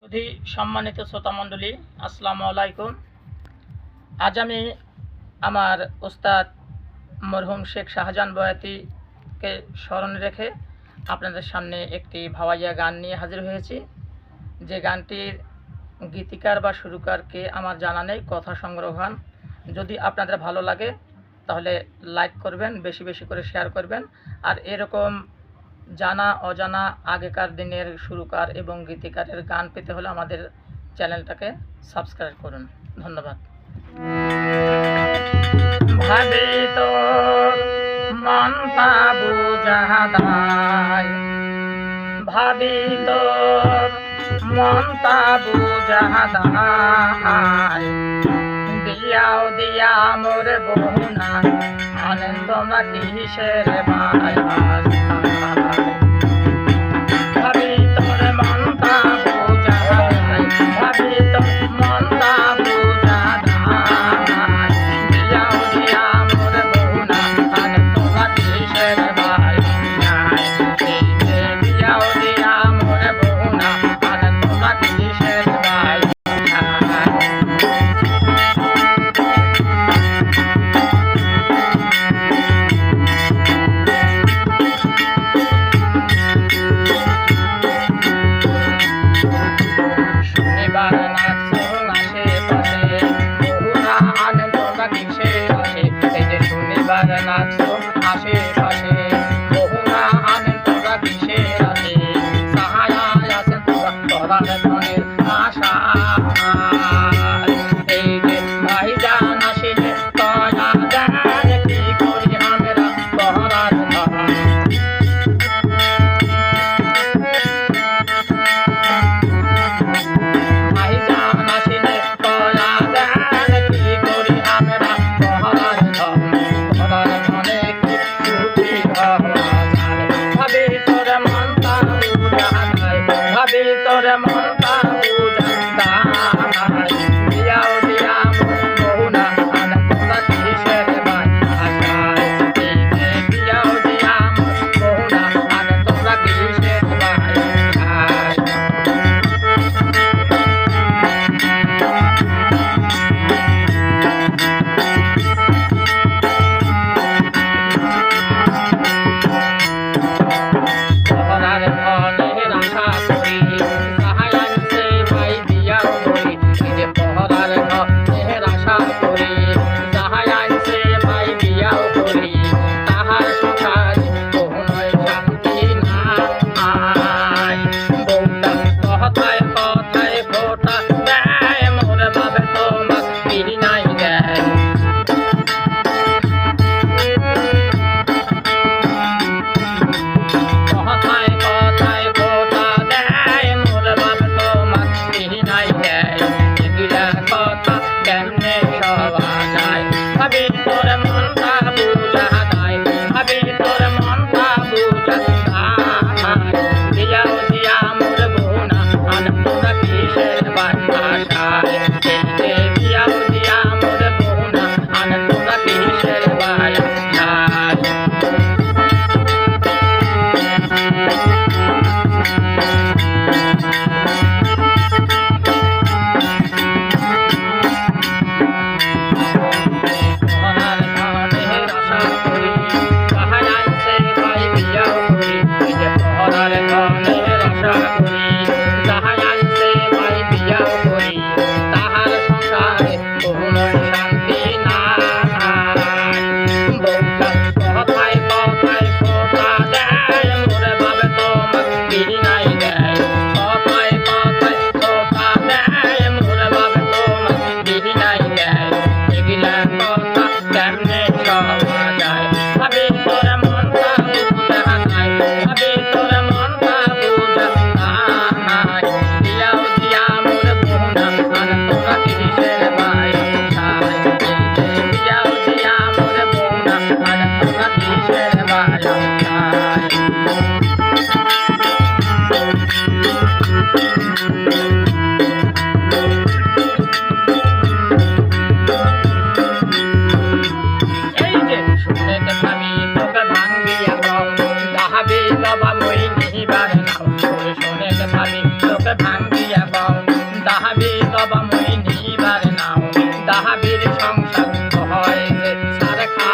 সুধী সম্মানিত শ্রোতা মণ্ডলী, আসসালামু আলাইকুম। আজ আমি আমার উস্তাদ মরহুম শেখ শাহজাহান বয়াতিকে স্মরণে রেখে আপনাদের সামনে একটি ভাওয়াইয়া গান নিয়ে হাজির হয়েছি। যে গানটির গীতিকার বা সুরকারকে আমার জানা নেই, কথা সংগ্রহ গান। যদি আপনাদের ভালো লাগে তাহলে লাইক করবেন, বেশি বেশি করে শেয়ার করবেন। আর এরকম জানা অজানা আগেকার দিনের সুরকার এবং গীতিকারের গান পেতে হলে আমাদের চ্যানেলটাকে সাবস্ক্রাইব করুন। ধন্যবাদ। ভাবি তো মন পাবো জাহাদাই, ভাবি তো মন পাবো জাহাদাই, দিয়াও দিয়া মোর বহুনা আনন্দ না কিসের ভাই। ভাবি তোর মন পাবো জাহাদাই, ভাবি তোর মন পাবো জাহাদাই, দিয়াও দিয়া মোর বহুনা আনন্দ না কিসের ভাই। দিয়াও দিয়া মোর বহুনা আনন্দ না কিসের ভাই। শনিবার নাচো আশেপাশে, বহুনা আনন্দ না কিসের আসে। এই যে শনিবার নাচো আশেপাশে, বহুনা আনন্দ না কিসের আসে। সাহারায় আছে তোরার মনের আশা, এই যে ভাইজান আসিলে তয়া দেন কি করি আমরা তোরার ধন। ভাইজান আসিলে তয়া দেন কি করি আমরা তোরার ধন। তোরার মনে কি সুখী হওয়া যায়। ভাবি তোর মনটা বুঝা যায়, ভাবি তোর মনটা বুঝা যায়, দিয়াও দিয়া মোর বহুনা আনন্দ না কিসের ভাই। দিয়াও দিয়া মোর বহুনা আনন্দ না কিসের ভাই। পহরার ধনের আশা করি, সাহায়ান সে ভাই দিয়াও করি। এই যে পহরার ধনের আশা করি, সাহায়ান সে ভাই দিয়াও করি। তাহার সংসার কোনোই শান্তি নাই, বউটা কথায় কথায় ফোঁটা দেয়, মোর বাবে তোমার পিড়ি নাই দেয়। কথায় কথায় ফোঁটা দেয়, মোর বাবা তোমার পিড়ি নাই দেয়। এগুলা কথা কেমনে সবা যায়। ভাবি তোর মনটা বুঝা যায়, ভাবি তোর মনটা বুঝা যায়, দিয়াও দিয়া মোর বহুনা আনন্দ না কিসের বাসায়। দিয়াও দিয়া মোর বহুনা আনন্দ না কিসের বাসায়। পহরার ধনের আশা করি, সাহায়ান সে ভাই দিয়াও করি। এই যে পহরার ধনের আশা করি, সাহায়ান সে দাহাবির সংসার হয় যে সার খা